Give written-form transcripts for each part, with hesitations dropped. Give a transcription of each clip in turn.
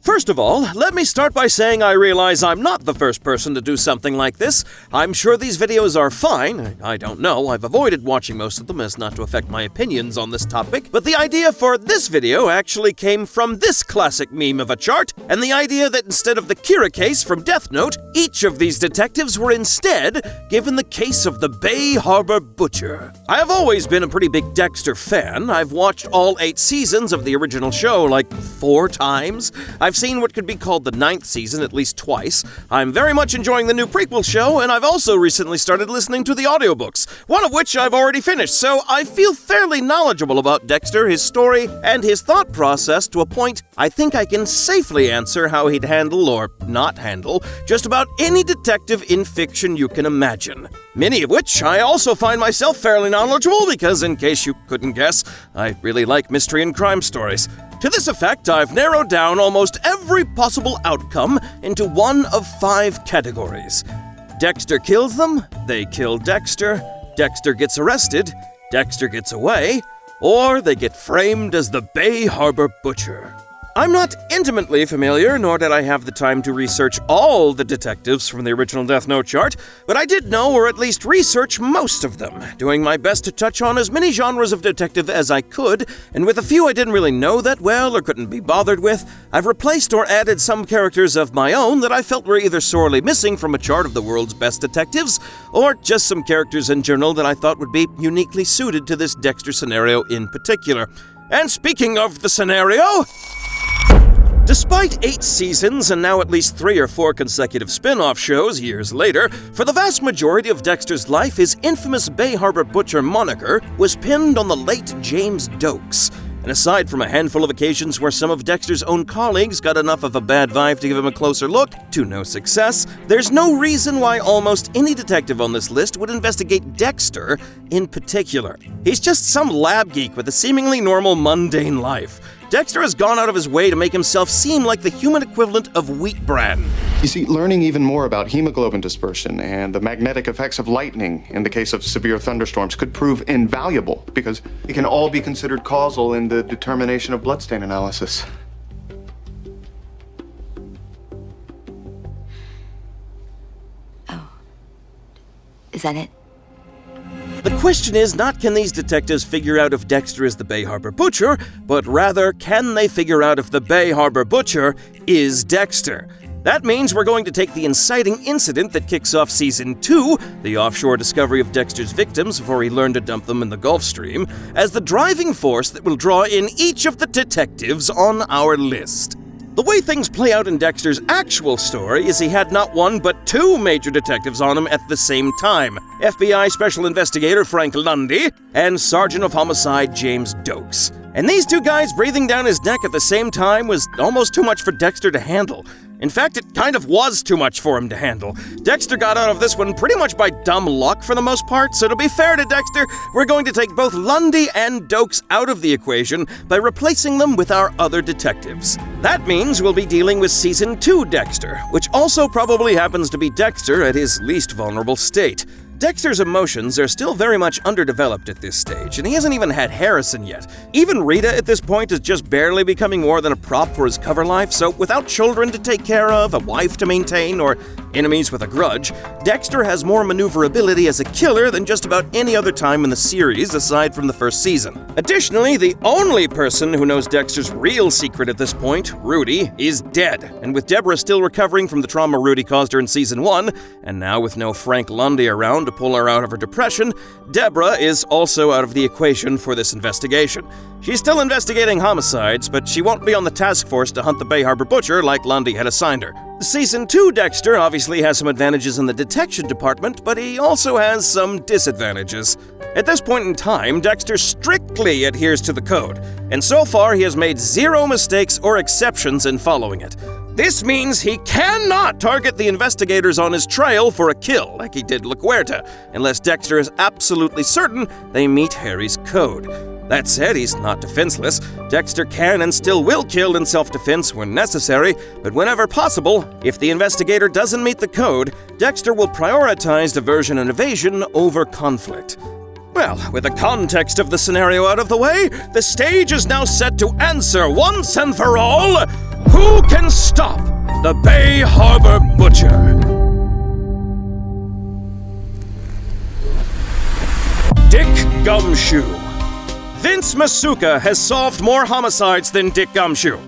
First of all, let me start by saying I realize I'm not the first person to do something like this. I'm sure these videos are fine. I don't know. I've avoided watching most of them as not to affect my opinions on this topic. But the idea for this video actually came from this classic meme of a chart, and the idea that instead of the Kira case from Death Note, each of these detectives were instead given the case of the Bay Harbor Butcher. I have always been a pretty big Dexter fan. I've watched all 8 seasons of the original show like 4 times. I've seen what could be called the 9th season at least twice. I'm very much enjoying the new prequel show, and I've also recently started listening to the audiobooks, one of which I've already finished, so I feel fairly knowledgeable about Dexter, his story, and his thought process to a point I think I can safely answer how he'd handle, or not handle, just about any detective in fiction you can imagine. Many of which I also find myself fairly knowledgeable because, in case you couldn't guess, I really like mystery and crime stories. To this effect, I've narrowed down almost every possible outcome into one of 5 categories. Dexter kills them, they kill Dexter, Dexter gets arrested, Dexter gets away, or they get framed as the Bay Harbor Butcher. I'm not intimately familiar, nor did I have the time to research all the detectives from the original Death Note chart, but I did know or at least research most of them, doing my best to touch on as many genres of detective as I could, and with a few I didn't really know that well or couldn't be bothered with, I've replaced or added some characters of my own that I felt were either sorely missing from a chart of the world's best detectives, or just some characters in general that I thought would be uniquely suited to this Dexter scenario in particular. And speaking of the scenario, despite 8 seasons and now at least 3 or 4 consecutive spin-off shows years later, for the vast majority of Dexter's life, his infamous Bay Harbor Butcher moniker was pinned on the late James Dokes. And aside from a handful of occasions where some of Dexter's own colleagues got enough of a bad vibe to give him a closer look, to no success, there's no reason why almost any detective on this list would investigate Dexter in particular. He's just some lab geek with a seemingly normal, mundane life. Dexter has gone out of his way to make himself seem like the human equivalent of wheat bran. You see, learning even more about hemoglobin dispersion and the magnetic effects of lightning in the case of severe thunderstorms could prove invaluable because it can all be considered causal in the determination of bloodstain analysis. Oh. Is that it? The question is not can these detectives figure out if Dexter is the Bay Harbor Butcher, but rather can they figure out if the Bay Harbor Butcher is Dexter? That means we're going to take the inciting incident that kicks off Season 2, the offshore discovery of Dexter's victims before he learned to dump them in the Gulf Stream, as the driving force that will draw in each of the detectives on our list. The way things play out in Dexter's actual story is he had not 1 but 2 major detectives on him at the same time, FBI Special Investigator Frank Lundy and Sergeant of Homicide James Dokes. And these 2 guys breathing down his neck at the same time was almost too much for Dexter to handle. In fact, it kind of was too much for him to handle. Dexter got out of this one pretty much by dumb luck for the most part, so to be fair to Dexter, we're going to take both Lundy and Dokes out of the equation by replacing them with our other detectives. That means we'll be dealing with Season 2 Dexter, which also probably happens to be Dexter at his least vulnerable state. Dexter's emotions are still very much underdeveloped at this stage, and he hasn't even had Harrison yet. Even Rita at this point is just barely becoming more than a prop for his cover life, so without children to take care of, a wife to maintain, or enemies with a grudge, Dexter has more maneuverability as a killer than just about any other time in the series aside from the first season. Additionally, the only person who knows Dexter's real secret at this point, Rudy, is dead, and with Deborah still recovering from the trauma Rudy caused her in Season 1, and now with no Frank Lundy around to pull her out of her depression, Deborah is also out of the equation for this investigation. She's still investigating homicides, but she won't be on the task force to hunt the Bay Harbor Butcher like Lundy had assigned her. Season 2 Dexter obviously has some advantages in the detection department, but he also has some disadvantages. At this point in time, Dexter strictly adheres to the code, and so far he has made 0 mistakes or exceptions in following it. This means he cannot target the investigators on his trail for a kill, like he did LaQuerta, unless Dexter is absolutely certain they meet Harry's code. That said, he's not defenseless. Dexter can and still will kill in self-defense when necessary, but whenever possible, if the investigator doesn't meet the code, Dexter will prioritize diversion and evasion over conflict. Well, with the context of the scenario out of the way, the stage is now set to answer once and for all, Who can stop the Bay Harbor Butcher? Dick Gumshoe. Vince Masuka has solved more homicides than Dick Gumshoe.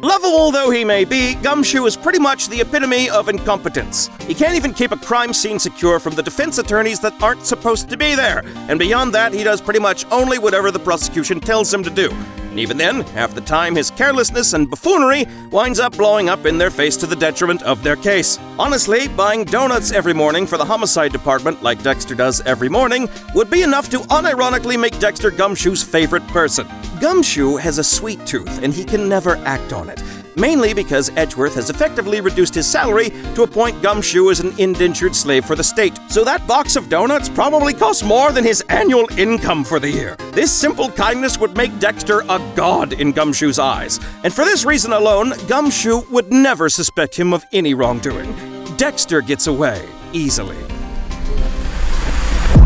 Lovable though he may be, Gumshoe is pretty much the epitome of incompetence. He can't even keep a crime scene secure from the defense attorneys that aren't supposed to be there, and beyond that, he does pretty much only whatever the prosecution tells him to do. And even then, half the time, his carelessness and buffoonery winds up blowing up in their face to the detriment of their case. Honestly, buying donuts every morning for the homicide department, like Dexter does every morning, would be enough to unironically make Dexter Gumshoe's favorite person. Gumshoe has a sweet tooth, and he can never act on it. Mainly because Edgeworth has effectively reduced his salary to appoint Gumshoe as an indentured slave for the state. So that box of donuts probably costs more than his annual income for the year. This simple kindness would make Dexter a god in Gumshoe's eyes. And for this reason alone, Gumshoe would never suspect him of any wrongdoing. Dexter gets away easily.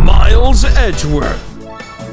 Miles Edgeworth.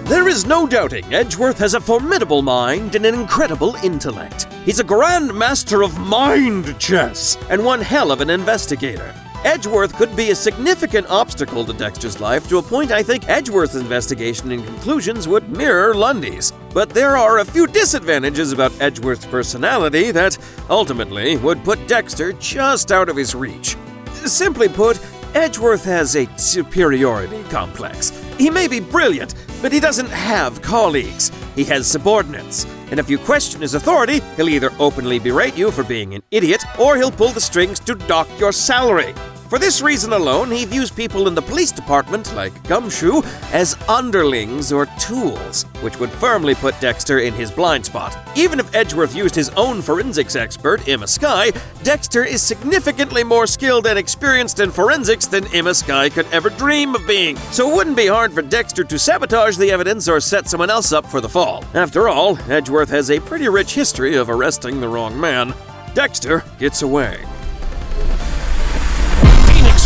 There is no doubting Edgeworth has a formidable mind and an incredible intellect. He's a grand master of mind chess and one hell of an investigator. Edgeworth could be a significant obstacle to Dexter's life to a point I think Edgeworth's investigation and conclusions would mirror Lundy's. But there are a few disadvantages about Edgeworth's personality that, ultimately, would put Dexter just out of his reach. Simply put, Edgeworth has a superiority complex. He may be brilliant, but he doesn't have colleagues. He has subordinates. And if you question his authority, he'll either openly berate you for being an idiot, or he'll pull the strings to dock your salary. For this reason alone, he views people in the police department, like Gumshoe, as underlings or tools, which would firmly put Dexter in his blind spot. Even if Edgeworth used his own forensics expert, Emma Skye, Dexter is significantly more skilled and experienced in forensics than Emma Skye could ever dream of being. So it wouldn't be hard for Dexter to sabotage the evidence or set someone else up for the fall. After all, Edgeworth has a pretty rich history of arresting the wrong man. Dexter gets away.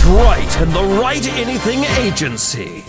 Wright and the Wright Anything Agency.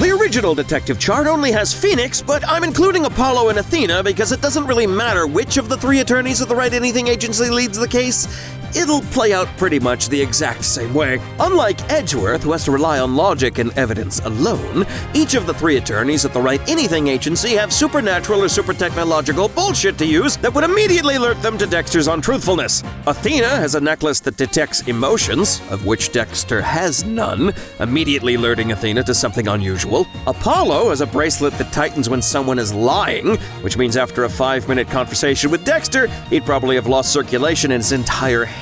The original detective chart only has Phoenix, but I'm including Apollo and Athena because it doesn't really matter which of the three attorneys of the Wright Anything Agency leads the case. It'll play out pretty much the exact same way. Unlike Edgeworth, who has to rely on logic and evidence alone, each of the three attorneys at the Wright Anything Agency have supernatural or super-technological bullshit to use that would immediately alert them to Dexter's untruthfulness. Athena has a necklace that detects emotions, of which Dexter has none, immediately alerting Athena to something unusual. Apollo has a bracelet that tightens when someone is lying, which means after a 5-minute conversation with Dexter, he'd probably have lost circulation in his entire hand.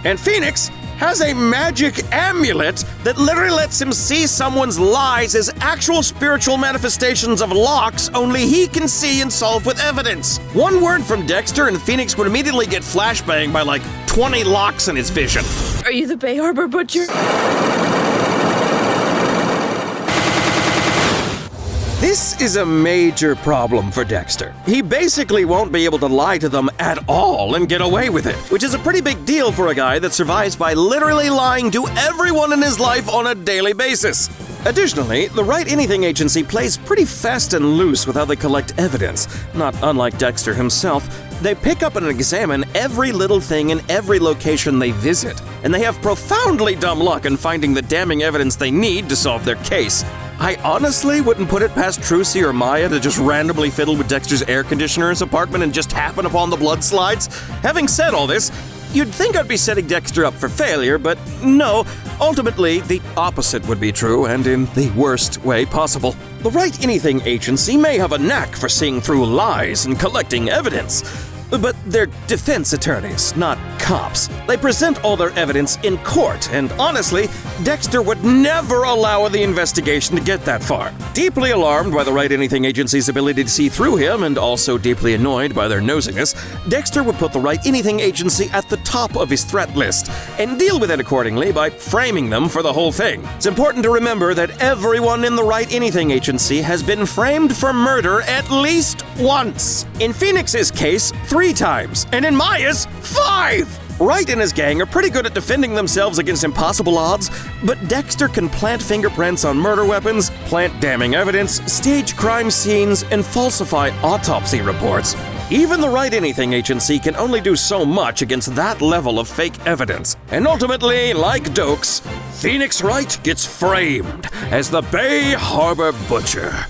And Phoenix has a magic amulet that literally lets him see someone's lies as actual spiritual manifestations of locks only he can see and solve with evidence. One word from Dexter and Phoenix would immediately get flashbanged by like 20 locks in his vision. Are you the Bay Harbor Butcher? This is a major problem for Dexter. He basically won't be able to lie to them at all and get away with it, which is a pretty big deal for a guy that survives by literally lying to everyone in his life on a daily basis. Additionally, the Wright Anything Agency plays pretty fast and loose with how they collect evidence. Not unlike Dexter himself, they pick up and examine every little thing in every location they visit, and they have profoundly dumb luck in finding the damning evidence they need to solve their case. I honestly wouldn't put it past Trucy or Maya to just randomly fiddle with Dexter's air conditioner in his apartment and just happen upon the blood slides. Having said all this, you'd think I'd be setting Dexter up for failure, but no, ultimately the opposite would be true, and in the worst way possible. The Wright Anything Agency may have a knack for seeing through lies and collecting evidence, but they're defense attorneys, not cops. They present all their evidence in court, and honestly, Dexter would never allow the investigation to get that far. Deeply alarmed by the Wright Anything Agency's ability to see through him, and also deeply annoyed by their nosiness, Dexter would put the Wright Anything Agency at the top of his threat list, and deal with it accordingly by framing them for the whole thing. It's important to remember that everyone in the Wright Anything Agency has been framed for murder at least once. In Phoenix's case, 3 times, and in Maya's, 5! Wright and his gang are pretty good at defending themselves against impossible odds, but Dexter can plant fingerprints on murder weapons, plant damning evidence, stage crime scenes, and falsify autopsy reports. Even the Wright Anything Agency can only do so much against that level of fake evidence. And ultimately, like Dokes, Phoenix Wright gets framed as the Bay Harbor Butcher.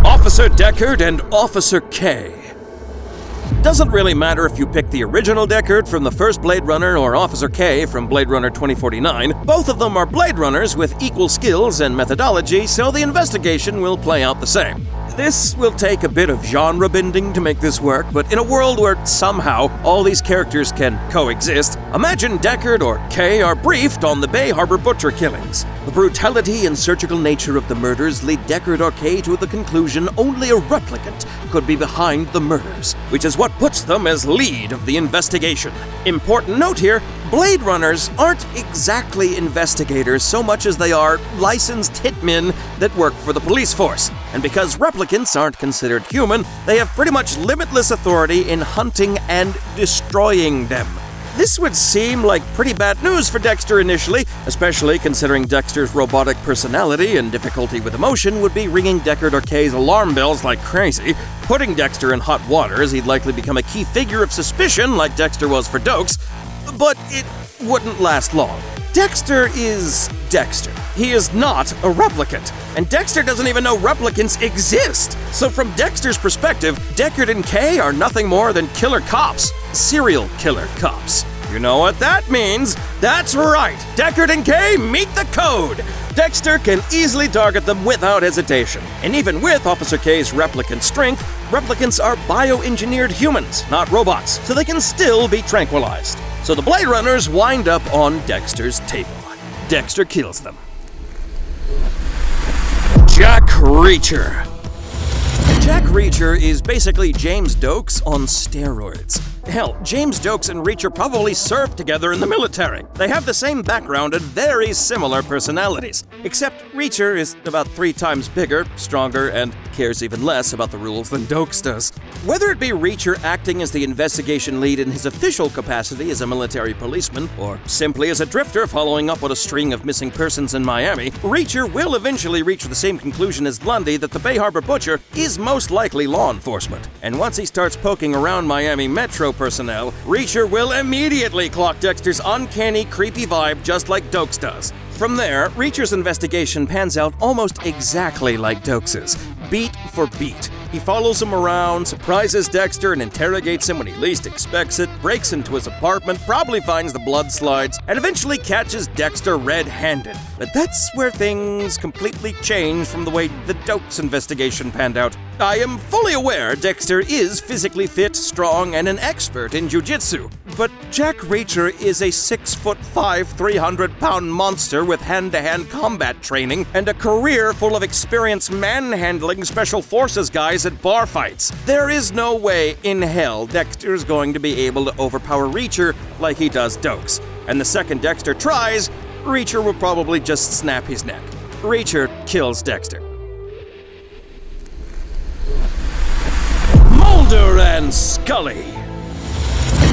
Officer Deckard and Officer K. Doesn't really matter if you pick the original Deckard from the first Blade Runner or Officer K from Blade Runner 2049. Both of them are Blade Runners with equal skills and methodology, so the investigation will play out the same. This will take a bit of genre bending to make this work, but in a world where somehow all these characters can coexist, imagine Deckard or Kay are briefed on the Bay Harbor Butcher killings. The brutality and surgical nature of the murders lead Deckard or Kay to the conclusion only a replicant could be behind the murders, which is what puts them as lead of the investigation. Important note here, Blade Runners aren't exactly investigators so much as they are licensed hitmen that work for the police force. And because replicants aren't considered human, they have pretty much limitless authority in hunting and destroying them. This would seem like pretty bad news for Dexter initially, especially considering Dexter's robotic personality and difficulty with emotion would be ringing Deckard or Kay's alarm bells like crazy. Putting Dexter in hot water as he'd likely become a key figure of suspicion like Dexter was for Dokes, but it wouldn't last long. Dexter is Dexter. He is not a replicant, and Dexter doesn't even know replicants exist. So from Dexter's perspective, Deckard and Kay are nothing more than killer cops. Serial killer cops. You know what that means? That's right! Deckard and Kay meet the code! Dexter can easily target them without hesitation. And even with Officer K's replicant strength, replicants are bioengineered humans, not robots, so they can still be tranquilized. So the Blade Runners wind up on Dexter's table. Dexter kills them. Jack Reacher. Jack Reacher is basically James Dokes on steroids. Hell, James Dokes and Reacher probably served together in the military. They have the same background and very similar personalities. Except Reacher is about 3 times bigger, stronger, and cares even less about the rules than Dokes does. Whether it be Reacher acting as the investigation lead in his official capacity as a military policeman, or simply as a drifter following up on a string of missing persons in Miami, Reacher will eventually reach the same conclusion as Lundy that the Bay Harbor Butcher is most likely law enforcement. And once he starts poking around Miami Metro personnel, Reacher will immediately clock Dexter's uncanny, creepy vibe just like Dokes does. From there, Reacher's investigation pans out almost exactly like Dokes's, beat for beat. He follows him around, surprises Dexter and interrogates him when he least expects it, breaks into his apartment, probably finds the blood slides, and eventually catches Dexter red-handed. But that's where things completely change from the way the Dokes investigation panned out. I am fully aware Dexter is physically fit, strong, and an expert in jiu-jitsu, but Jack Reacher is a 6'5", 300-pound monster with hand-to-hand combat training and a career full of experienced manhandling special forces guys at bar fights. There is no way in hell Dexter's going to be able to overpower Reacher like he does Dokes. And the second Dexter tries, Reacher will probably just snap his neck. Reacher kills Dexter. Mulder and Scully.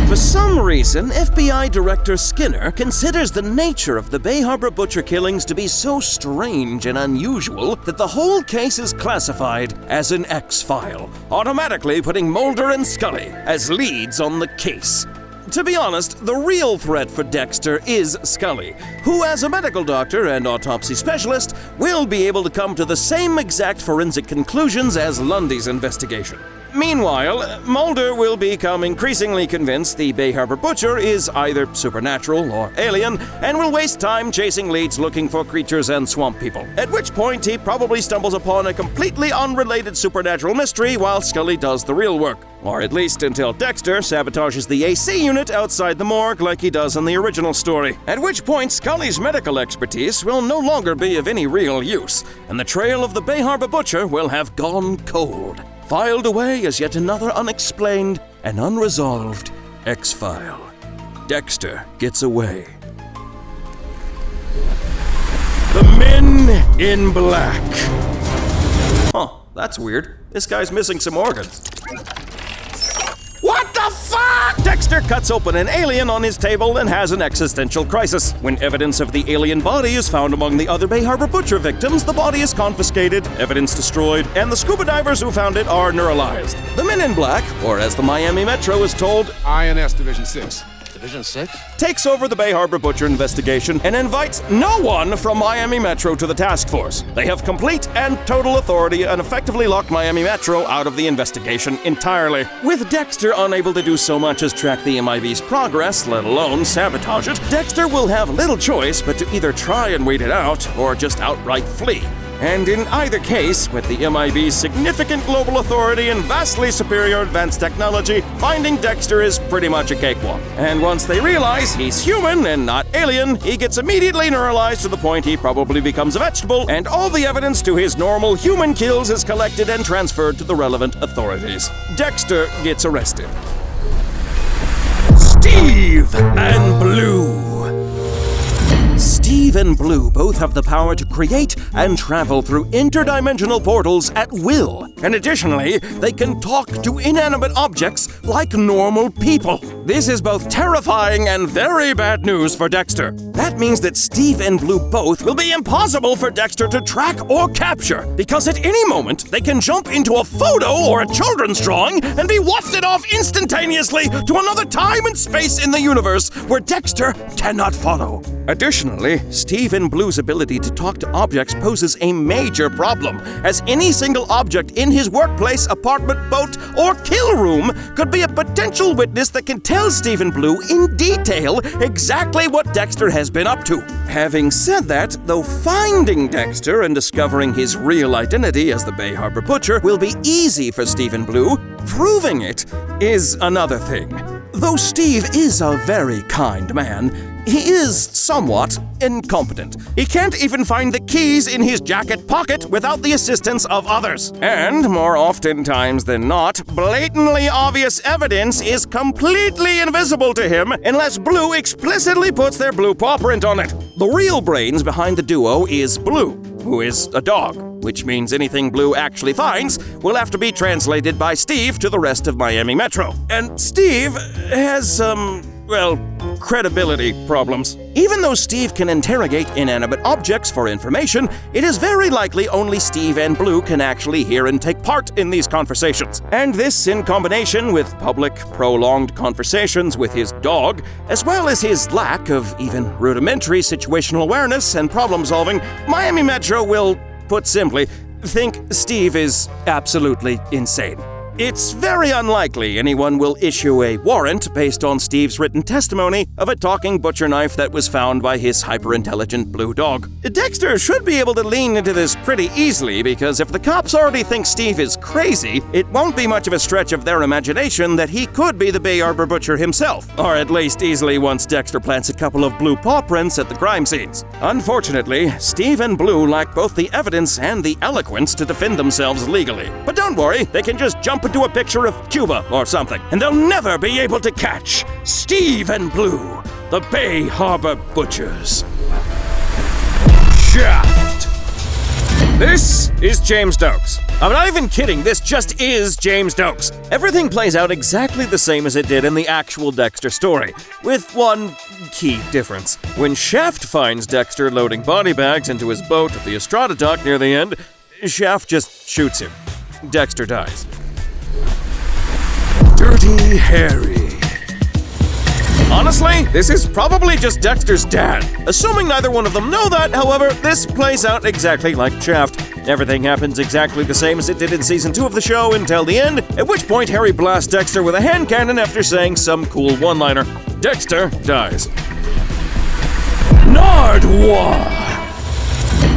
For some reason, FBI Director Skinner considers the nature of the Bay Harbor Butcher killings to be so strange and unusual that the whole case is classified as an X-file, automatically putting Mulder and Scully as leads on the case. To be honest, the real threat for Dexter is Scully, who as a medical doctor and autopsy specialist will be able to come to the same exact forensic conclusions as Lundy's investigation. Meanwhile, Mulder will become increasingly convinced the Bay Harbor Butcher is either supernatural or alien, and will waste time chasing leads looking for creatures and swamp people. At which point, he probably stumbles upon a completely unrelated supernatural mystery while Scully does the real work. Or at least until Dexter sabotages the AC unit outside the morgue like he does in the original story. At which point, Scully's medical expertise will no longer be of any real use, and the trail of the Bay Harbor Butcher will have gone cold. Filed away as yet another unexplained and unresolved X-file. Dexter gets away. The Men in Black. Huh, that's weird. This guy's missing some organs. What the fuck? Dexter Dexter cuts open an alien on his table and has an existential crisis. When evidence of the alien body is found among the other Bay Harbor Butcher victims, the body is confiscated, evidence destroyed, and the scuba divers who found it are neuralized. The Men in Black, or as the Miami Metro is told, INS Division 6. Division 6? Takes over the Bay Harbor Butcher investigation and invites no one from Miami Metro to the task force. They have complete and total authority and effectively lock Miami Metro out of the investigation entirely. With Dexter unable to do so much as track the MIB's progress, let alone sabotage it, Dexter will have little choice but to either try and wait it out or just outright flee. And in either case, with the MIB's significant global authority and vastly superior advanced technology, finding Dexter is pretty much a cakewalk. And once they realize he's human and not alien, he gets immediately neuralized to the point he probably becomes a vegetable, and all the evidence to his normal human kills is collected and transferred to the relevant authorities. Dexter gets arrested. Steve and Blue. Steve and Blue both have the power to create and travel through interdimensional portals at will. And additionally, they can talk to inanimate objects like normal people. This is both terrifying and very bad news for Dexter. That means that Steve and Blue both will be impossible for Dexter to track or capture, because at any moment they can jump into a photo or a children's drawing and be wafted off instantaneously to another time and space in the universe where Dexter cannot follow. Additionally, Steve and Blue's ability to talk to objects poses a major problem, as any single object in his workplace, apartment, boat, or kill room could be a potential witness that can tell Steve and Blue in detail exactly what Dexter has been up to. Having said that, though finding Dexter and discovering his real identity as the Bay Harbor Butcher will be easy for Steve and Blue, proving it is another thing. Though Steve is a very kind man, he is somewhat incompetent. He can't even find the keys in his jacket pocket without the assistance of others. And more oftentimes than not, blatantly obvious evidence is completely invisible to him unless Blue explicitly puts their blue paw print on it. The real brains behind the duo is Blue, who is a dog, which means anything Blue actually finds will have to be translated by Steve to the rest of Miami Metro. And Steve has credibility problems. Even though Steve can interrogate inanimate objects for information, it is very likely only Steve and Blue can actually hear and take part in these conversations. And this, in combination with public, prolonged conversations with his dog, as well as his lack of even rudimentary situational awareness and problem-solving, Miami Metro will, put simply, think Steve is absolutely insane. It's very unlikely anyone will issue a warrant based on Steve's written testimony of a talking butcher knife that was found by his hyper-intelligent blue dog. Dexter should be able to lean into this pretty easily, because if the cops already think Steve is crazy, it won't be much of a stretch of their imagination that he could be the Bay Harbor Butcher himself, or at least easily once Dexter plants a couple of blue paw prints at the crime scenes. Unfortunately, Steve and Blue lack both the evidence and the eloquence to defend themselves legally. But don't worry, they can just jump into a picture of Cuba or something, and they'll never be able to catch Steve and Blue, the Bay Harbor Butchers. Shaft! This is James Dokes. I'm not even kidding, this just is James Dokes. Everything plays out exactly the same as it did in the actual Dexter story, with one key difference. When Shaft finds Dexter loading body bags into his boat at the Estrada dock near the end, Shaft just shoots him. Dexter dies. Dirty Harry. Honestly, this is probably just Dexter's dad. Assuming neither one of them know that, however, this plays out exactly like Shaft. Everything happens exactly the same as it did in Season 2 of the show until the end, at which point Harry blasts Dexter with a hand cannon after saying some cool one-liner. Dexter dies. Nardwuar.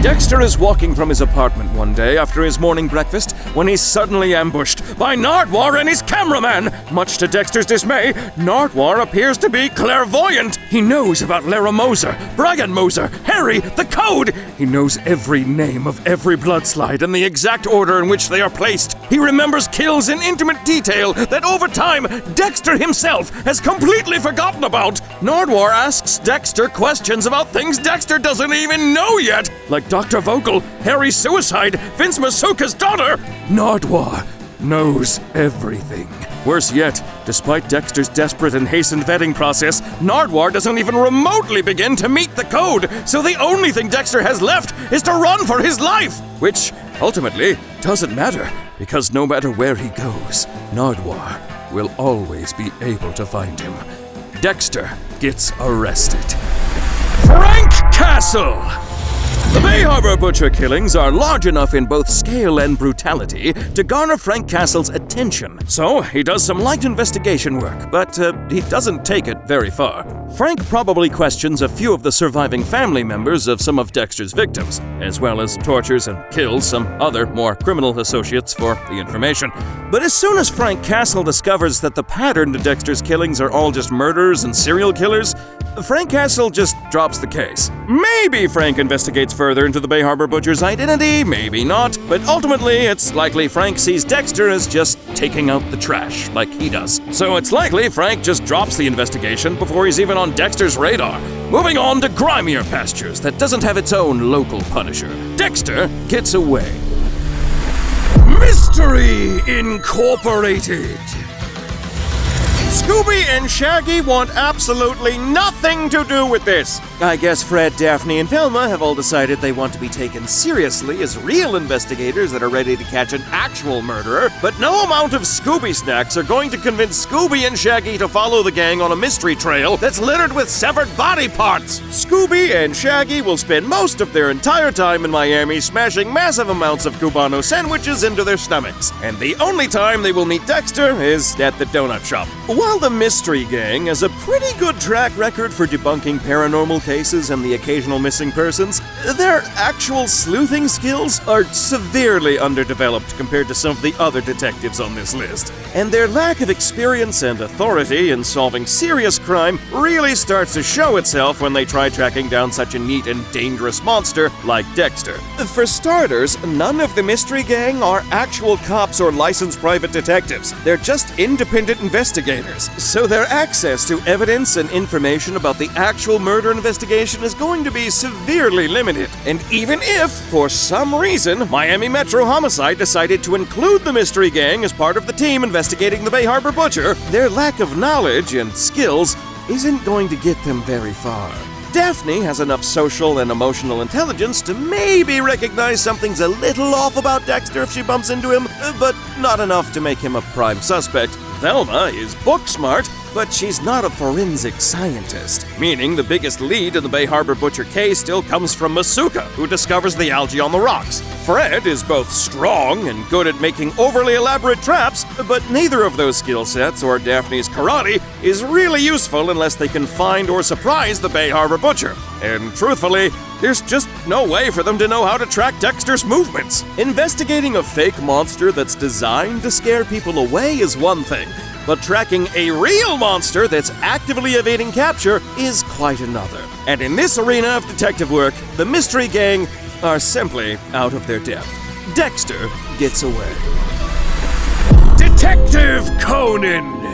Dexter is walking from his apartment one day after his morning breakfast when he's suddenly ambushed by Nardwuar and his cameraman. Much to Dexter's dismay, Nardwuar appears to be clairvoyant. He knows about Lara Moser, Brian Moser, Harry, the code. He knows every name of every bloodslide and the exact order in which they are placed. He remembers kills in intimate detail that over time, Dexter himself has completely forgotten about. Nardwuar asks Dexter questions about things Dexter doesn't even know yet, like Dr. Vogel, Harry's suicide, Vince Masuka's daughter. Nardwuar knows everything. Worse yet, despite Dexter's desperate and hastened vetting process, Nardwuar doesn't even remotely begin to meet the code, so the only thing Dexter has left is to run for his life! Which, ultimately, doesn't matter, because no matter where he goes, Nardwuar will always be able to find him. Dexter gets arrested. Frank Castle! The Bay Harbor Butcher killings are large enough in both scale and brutality to garner Frank Castle's attention. So he does some light investigation work, but he doesn't take it very far. Frank probably questions a few of the surviving family members of some of Dexter's victims, as well as tortures and kills some other more criminal associates for the information. But as soon as Frank Castle discovers that the pattern to Dexter's killings are all just murderers and serial killers, Frank Castle just drops the case. Maybe Frank investigates further into the Bay Harbor Butcher's identity, maybe not, but ultimately it's likely Frank sees Dexter as just taking out the trash, like he does. So it's likely Frank just drops the investigation before he's even on Dexter's radar. Moving on to grimier pastures that doesn't have its own local punisher. Dexter gets away. Mystery Incorporated. Scooby and Shaggy want absolutely nothing to do with this. I guess Fred, Daphne, and Velma have all decided they want to be taken seriously as real investigators that are ready to catch an actual murderer, but no amount of Scooby snacks are going to convince Scooby and Shaggy to follow the gang on a mystery trail that's littered with severed body parts. Scooby and Shaggy will spend most of their entire time in Miami smashing massive amounts of Cubano sandwiches into their stomachs, and the only time they will meet Dexter is at the donut shop. While the Mystery Gang has a pretty good track record for debunking paranormal cases and the occasional missing persons, their actual sleuthing skills are severely underdeveloped compared to some of the other detectives on this list. And their lack of experience and authority in solving serious crime really starts to show itself when they try tracking down such a neat and dangerous monster like Dexter. For starters, none of the Mystery Gang are actual cops or licensed private detectives. They're just independent investigators. So their access to evidence and information about the actual murder investigation is going to be severely limited. And even if, for some reason, Miami Metro Homicide decided to include the Mystery Gang as part of the team investigating the Bay Harbor Butcher, their lack of knowledge and skills isn't going to get them very far. Daphne has enough social and emotional intelligence to maybe recognize something's a little off about Dexter if she bumps into him, but not enough to make him a prime suspect. Velma is book smart, but she's not a forensic scientist, meaning the biggest lead in the Bay Harbor Butcher case still comes from Masuka, who discovers the algae on the rocks. Fred is both strong and good at making overly elaborate traps, but neither of those skill sets or Daphne's karate is really useful unless they can find or surprise the Bay Harbor Butcher. And truthfully, there's just no way for them to know how to track Dexter's movements. Investigating a fake monster that's designed to scare people away is one thing, but tracking a real monster that's actively evading capture is quite another. And in this arena of detective work, the Mystery Gang are simply out of their depth. Dexter gets away. Detective Conan!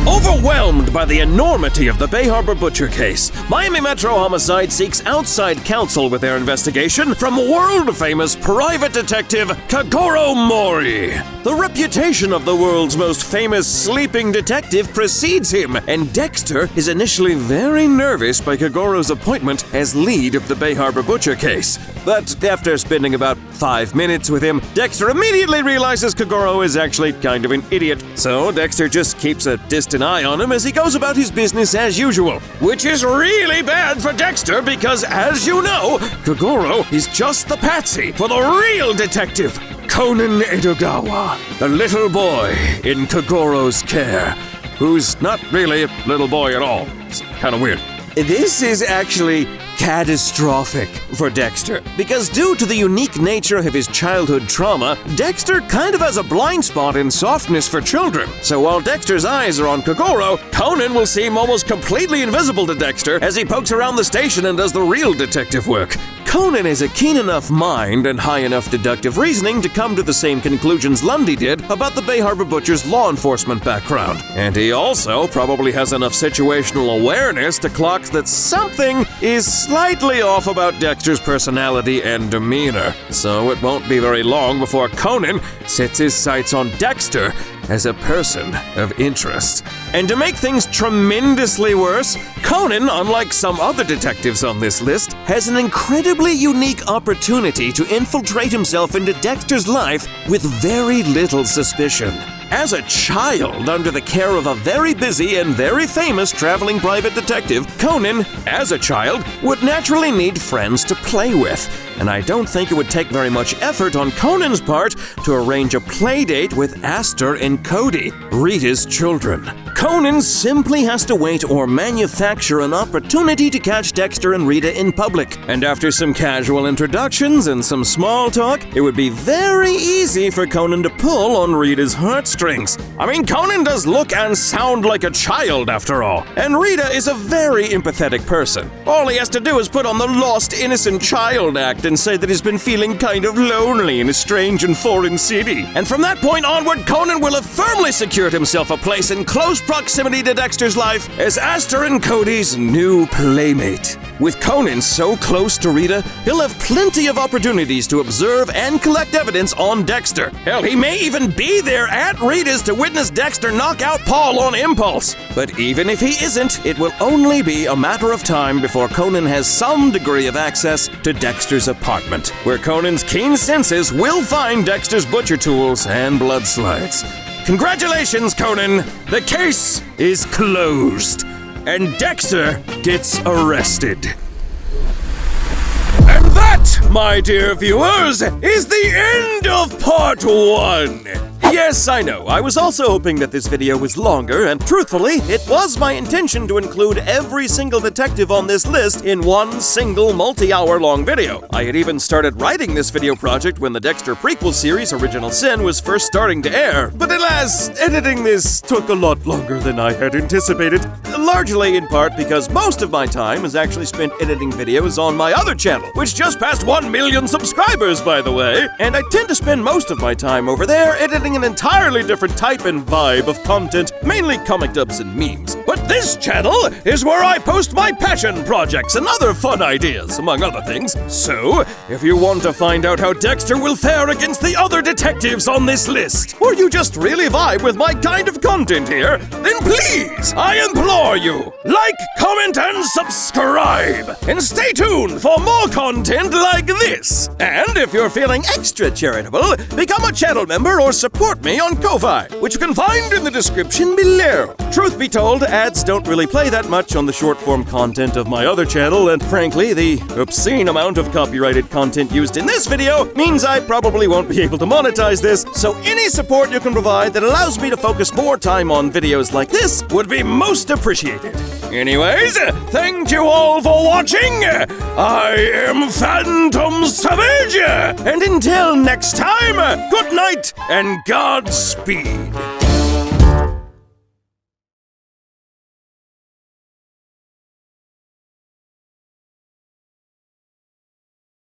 Overwhelmed by the enormity of the Bay Harbor Butcher case, Miami Metro Homicide seeks outside counsel with their investigation from world-famous private detective Kagoro Mori. The reputation of the world's most famous sleeping detective precedes him, and Dexter is initially very nervous by Kagoro's appointment as lead of the Bay Harbor Butcher case. But after spending about 5 minutes with him, Dexter immediately realizes Kagoro is actually kind of an idiot. So Dexter just keeps a distant eye on him as he goes about his business as usual, which is really bad for Dexter because, as you know, Kagoro is just the patsy for the real detective, Conan Edogawa, the little boy in Kagoro's care, who's not really a little boy at all. It's kind of weird. This is actually catastrophic for Dexter, because due to the unique nature of his childhood trauma, Dexter kind of has a blind spot in softness for children. So while Dexter's eyes are on Kagoro, Conan will seem almost completely invisible to Dexter as he pokes around the station and does the real detective work. Conan has a keen enough mind and high enough deductive reasoning to come to the same conclusions Lundy did about the Bay Harbor Butcher's law enforcement background. And he also probably has enough situational awareness to clock that something is slightly off about Dexter's personality and demeanor. So it won't be very long before Conan sets his sights on Dexter as a person of interest. And to make things tremendously worse, Conan, unlike some other detectives on this list, has an incredibly unique opportunity to infiltrate himself into Dexter's life with very little suspicion. As a child under the care of a very busy and very famous traveling private detective, Conan, as a child, would naturally need friends to play with. And I don't think it would take very much effort on Conan's part to arrange a playdate with Aster and Cody, Rita's children. Conan simply has to wait or manufacture an opportunity to catch Dexter and Rita in public. And after some casual introductions and some small talk, it would be very easy for Conan to pull on Rita's heartstrings. I mean, Conan does look and sound like a child after all. And Rita is a very empathetic person. All he has to do is put on the lost innocent child act and say that he's been feeling kind of lonely in a strange and foreign city. And from that point onward, Conan will have firmly secured himself a place in close proximity to Dexter's life as Aster and Cody's new playmate. With Conan so close to Rita, he'll have plenty of opportunities to observe and collect evidence on Dexter. Hell, he may even be there at Rita's to witness Dexter knock out Paul on impulse. But even if he isn't, it will only be a matter of time before Conan has some degree of access to Dexter's apartment, where Conan's keen senses will find Dexter's butcher tools and blood slides. Congratulations, Conan! The case is closed, and Dexter gets arrested. And that, my dear viewers, is the end of part 1. Yes, I know. I was also hoping that this video was longer, and truthfully, it was my intention to include every single detective on this list in one single multi-hour long video. I had even started writing this video project when the Dexter prequel series, Original Sin, was first starting to air. But alas, editing this took a lot longer than I had anticipated. Largely in part because most of my time is actually spent editing videos on my other channel, which just passed 1 million subscribers, by the way. And I tend to spend most of my time over there editing an entirely different type and vibe of content, mainly comic dubs and memes. But this channel is where I post my passion projects and other fun ideas, among other things. So, if you want to find out how Dexter will fare against the other detectives on this list, or you just really vibe with my kind of content here, then please, I implore you, like, comment, and subscribe! And stay tuned for more content like this! And if you're feeling extra charitable, become a channel member or support me on Ko-Fi, which you can find in the description below. Truth be told, ads don't really play that much on the short-form content of my other channel, and frankly, the obscene amount of copyrighted content used in this video means I probably won't be able to monetize this, so any support you can provide that allows me to focus more time on videos like this would be most appreciated. Anyways, thank you all for watching! I am PhantomSavage! And until next time, good night and Godspeed!